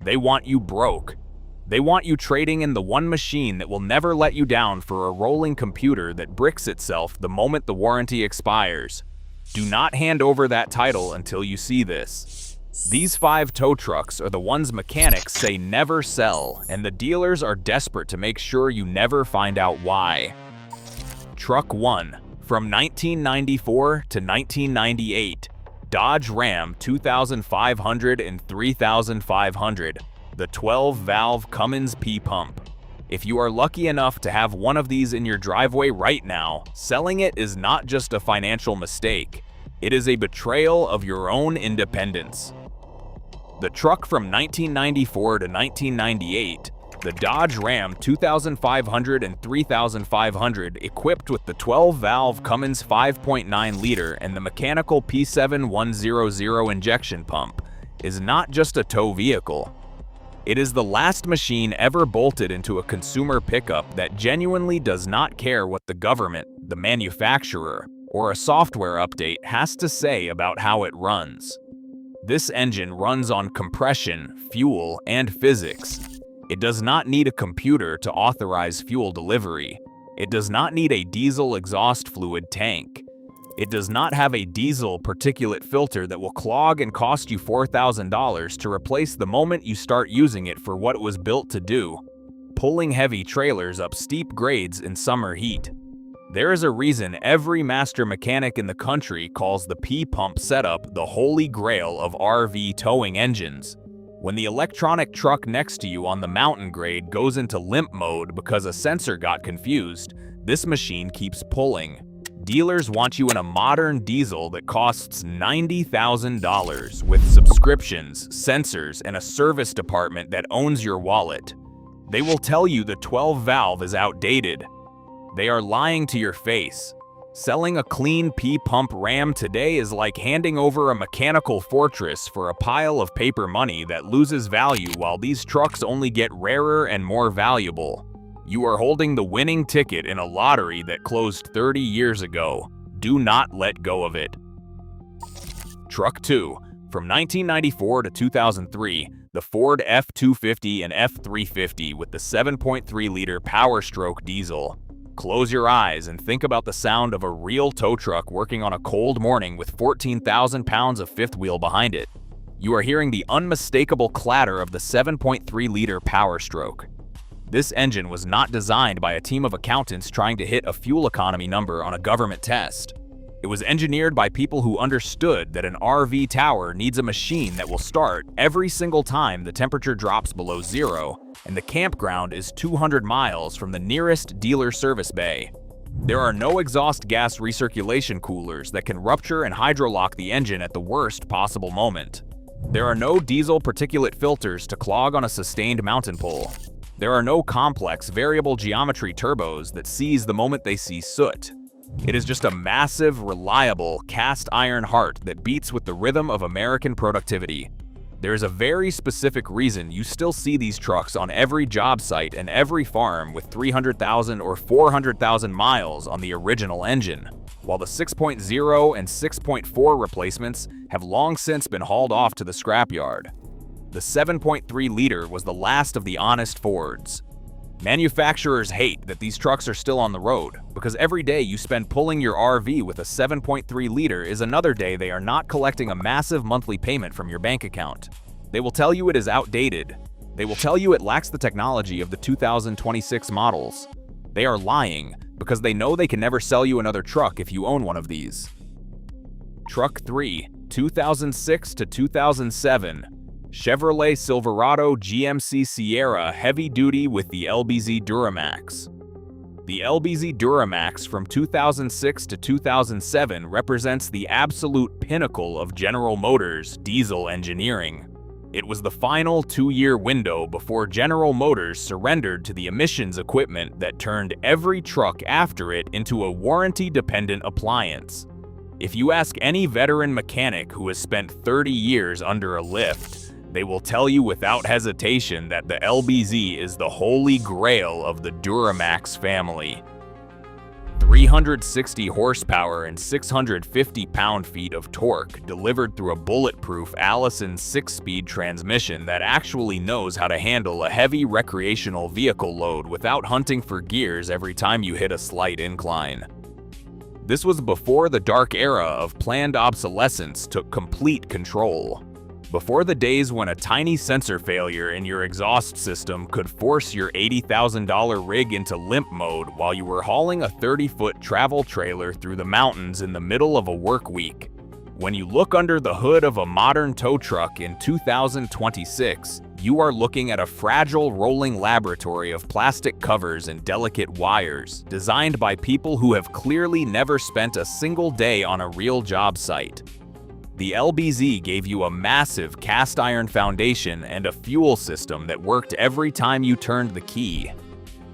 They want you broke. They want you trading in the one machine that will never let you down for a rolling computer that bricks itself the moment the warranty expires. Do not hand over that title until you see this. These 5 tow trucks are the ones mechanics say never sell, and the dealers are desperate to make sure you never find out why. Truck 1. From 1994 to 1998, Dodge Ram 2500 and 3500. The 12-valve Cummins P-Pump. If you are lucky enough to have one of these in your driveway right now, selling it is not just a financial mistake. It is a betrayal of your own independence. The truck from 1994 to 1998, the Dodge Ram 2500 and 3500, equipped with the 12-valve Cummins 5.9-liter and the mechanical P7100 injection pump, is not just a tow vehicle. It is the last machine ever bolted into a consumer pickup that genuinely does not care what the government, the manufacturer, or a software update has to say about how it runs. This engine runs on compression, fuel, and physics. It does not need a computer to authorize fuel delivery. It does not need a diesel exhaust fluid tank. It does not have a diesel particulate filter that will clog and cost you $4,000 to replace the moment you start using it for what it was built to do, pulling heavy trailers up steep grades in summer heat. There is a reason every master mechanic in the country calls the P-Pump setup the holy grail of RV towing engines. When the electronic truck next to you on the mountain grade goes into limp mode because a sensor got confused, this machine keeps pulling. Dealers want you in a modern diesel that costs $90,000 with subscriptions, sensors, and a service department that owns your wallet. They will tell you the 12-valve is outdated. They are lying to your face. Selling a clean P-Pump Ram today is like handing over a mechanical fortress for a pile of paper money that loses value while these trucks only get rarer and more valuable. You are holding the winning ticket in a lottery that closed 30 years ago. Do not let go of it. Truck 2. From 1994 to 2003, the Ford F-250 and F-350 with the 7.3-liter Power Stroke diesel. Close your eyes and think about the sound of a real tow truck working on a cold morning with 14,000 pounds of fifth wheel behind it. You are hearing the unmistakable clatter of the 7.3-liter Power Stroke. This engine was not designed by a team of accountants trying to hit a fuel economy number on a government test. It was engineered by people who understood that an RV tower needs a machine that will start every single time the temperature drops below zero and the campground is 200 miles from the nearest dealer service bay. There are no exhaust gas recirculation coolers that can rupture and hydrolock the engine at the worst possible moment. There are no diesel particulate filters to clog on a sustained mountain pull. There are no complex variable geometry turbos that seize the moment they see soot. It is just a massive, reliable, cast iron heart that beats with the rhythm of American productivity. There is a very specific reason you still see these trucks on every job site and every farm with 300,000 or 400,000 miles on the original engine, while the 6.0 and 6.4 replacements have long since been hauled off to the scrapyard. The 7.3-liter was the last of the honest Fords. Manufacturers hate that these trucks are still on the road, because every day you spend pulling your RV with a 7.3-liter is another day they are not collecting a massive monthly payment from your bank account. They will tell you it is outdated. They will tell you it lacks the technology of the 2026 models. They are lying, because they know they can never sell you another truck if you own one of these. Truck 3, 2006 to 2007. Chevrolet Silverado GMC Sierra Heavy Duty with the LBZ Duramax. The LBZ Duramax from 2006 to 2007 represents the absolute pinnacle of General Motors' diesel engineering. It was the final 2-year window before General Motors surrendered to the emissions equipment that turned every truck after it into a warranty-dependent appliance. If you ask any veteran mechanic who has spent 30 years under a lift, they will tell you without hesitation that the LBZ is the holy grail of the Duramax family. 360 horsepower and 650 pound-feet of torque delivered through a bulletproof Allison 6-speed transmission that actually knows how to handle a heavy recreational vehicle load without hunting for gears every time you hit a slight incline. This was before the dark era of planned obsolescence took complete control. Before the days when a tiny sensor failure in your exhaust system could force your $80,000 rig into limp mode while you were hauling a 30-foot travel trailer through the mountains in the middle of a work week. When you look under the hood of a modern tow truck in 2026, you are looking at a fragile rolling laboratory of plastic covers and delicate wires, designed by people who have clearly never spent a single day on a real job site. The LBZ gave you a massive cast iron foundation and a fuel system that worked every time you turned the key.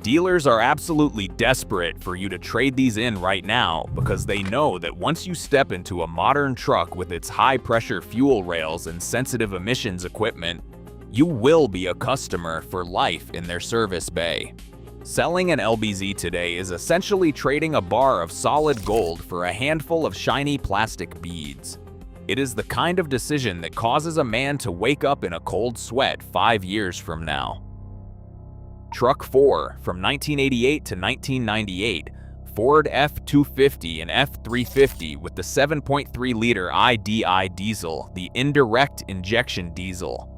Dealers are absolutely desperate for you to trade these in right now because they know that once you step into a modern truck with its high-pressure fuel rails and sensitive emissions equipment, you will be a customer for life in their service bay. Selling an LBZ today is essentially trading a bar of solid gold for a handful of shiny plastic beads. It is the kind of decision that causes a man to wake up in a cold sweat 5 years from now. Truck 4, from 1988 to 1998, Ford F-250 and F-350 with the 7.3-liter IDI diesel, the indirect injection diesel.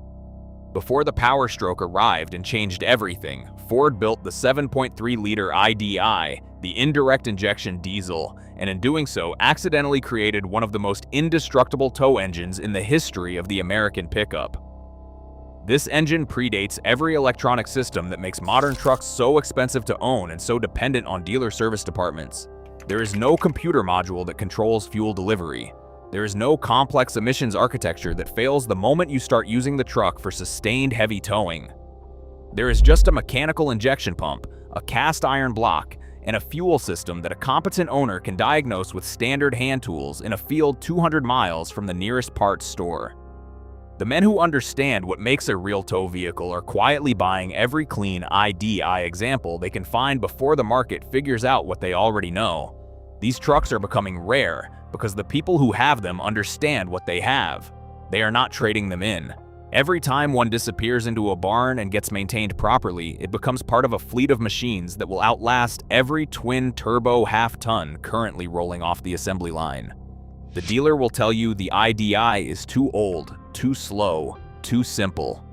Before the Power Stroke arrived and changed everything, Ford built the 7.3-liter IDI, the indirect injection diesel, and in doing so accidentally created one of the most indestructible tow engines in the history of the American pickup. This engine predates every electronic system that makes modern trucks so expensive to own and so dependent on dealer service departments. There is no computer module that controls fuel delivery. There is no complex emissions architecture that fails the moment you start using the truck for sustained heavy towing. There is just a mechanical injection pump, a cast iron block, and a fuel system that a competent owner can diagnose with standard hand tools in a field 200 miles from the nearest parts store. The men who understand what makes a real tow vehicle are quietly buying every clean IDI example they can find before the market figures out what they already know. These trucks are becoming rare because the people who have them understand what they have. They are not trading them in. Every time one disappears into a barn and gets maintained properly, it becomes part of a fleet of machines that will outlast every twin-turbo half-ton currently rolling off the assembly line. The dealer will tell you the IDI is too old, too slow, too simple.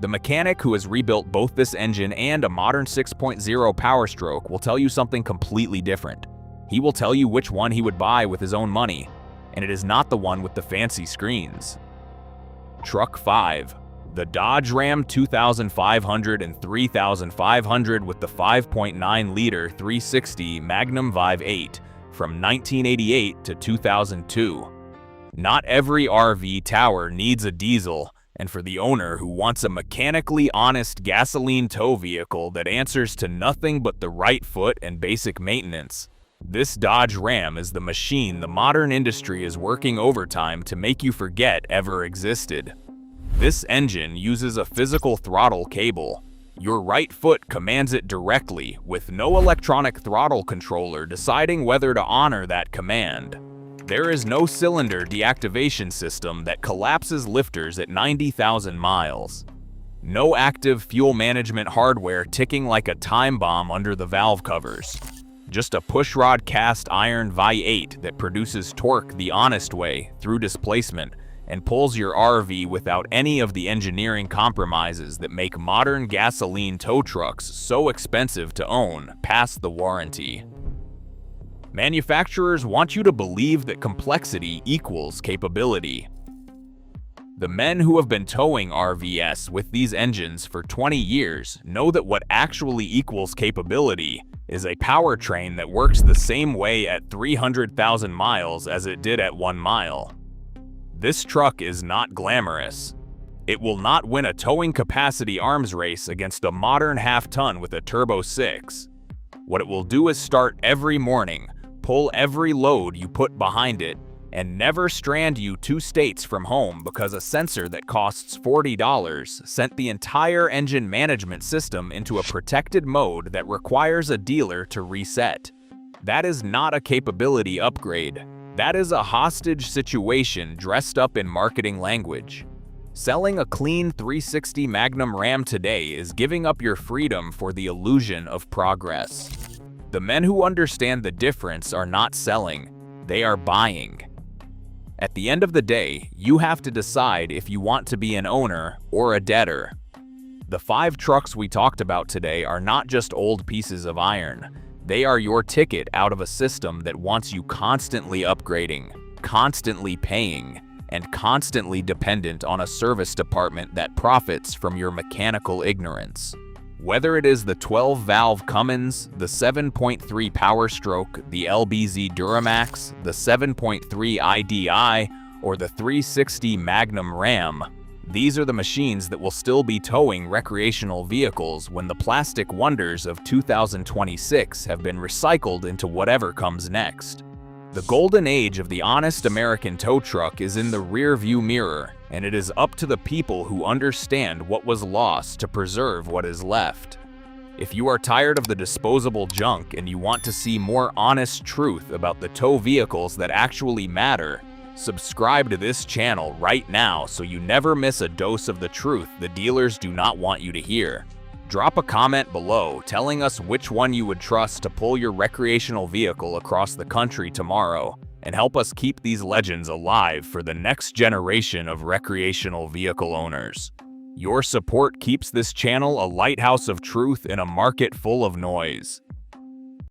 The mechanic who has rebuilt both this engine and a modern 6.0 Power Stroke will tell you something completely different. He will tell you which one he would buy with his own money, and it is not the one with the fancy screens. Truck 5, the Dodge Ram 2500 and 3500 with the 5.9-liter 360 Magnum Vibe 8 from 1988 to 2002. Not every RV tower needs a diesel, and for the owner who wants a mechanically honest gasoline tow vehicle that answers to nothing but the right foot and basic maintenance, this Dodge Ram is the machine the modern industry is working overtime to make you forget ever existed. This engine uses a physical throttle cable. Your right foot commands it directly, with no electronic throttle controller deciding whether to honor that command. There is no cylinder deactivation system that collapses lifters at 90,000 miles. No active fuel management hardware ticking like a time bomb under the valve covers. Just a pushrod cast iron V8 that produces torque the honest way through displacement and pulls your RV without any of the engineering compromises that make modern gasoline tow trucks so expensive to own past the warranty. Manufacturers want you to believe that complexity equals capability. The men who have been towing RVs with these engines for 20 years know that what actually equals capability is a powertrain that works the same way at 300,000 miles as it did at 1 mile. This truck is not glamorous. It will not win a towing capacity arms race against a modern half-ton with a Turbo 6. What it will do is start every morning, pull every load you put behind it, and never strand you 2 states from home because a sensor that costs $40 sent the entire engine management system into a protected mode that requires a dealer to reset. That is not a capability upgrade. That is a hostage situation dressed up in marketing language. Selling a clean 360 Magnum Ram today is giving up your freedom for the illusion of progress. The men who understand the difference are not selling, they are buying. At the end of the day, you have to decide if you want to be an owner or a debtor. The 5 trucks we talked about today are not just old pieces of iron. They are your ticket out of a system that wants you constantly upgrading, constantly paying, and constantly dependent on a service department that profits from your mechanical ignorance. Whether it is the 12-valve Cummins, the 7.3 Power Stroke, the LBZ Duramax, the 7.3 IDI, or the 360 Magnum Ram, these are the machines that will still be towing recreational vehicles when the plastic wonders of 2026 have been recycled into whatever comes next. The golden age of the honest American tow truck is in the rear-view mirror, and it is up to the people who understand what was lost to preserve what is left. If you are tired of the disposable junk and you want to see more honest truth about the tow vehicles that actually matter, subscribe to this channel right now so you never miss a dose of the truth the dealers do not want you to hear. Drop a comment below telling us which one you would trust to pull your recreational vehicle across the country tomorrow, and help us keep these legends alive for the next generation of recreational vehicle owners. Your support keeps this channel a lighthouse of truth in a market full of noise.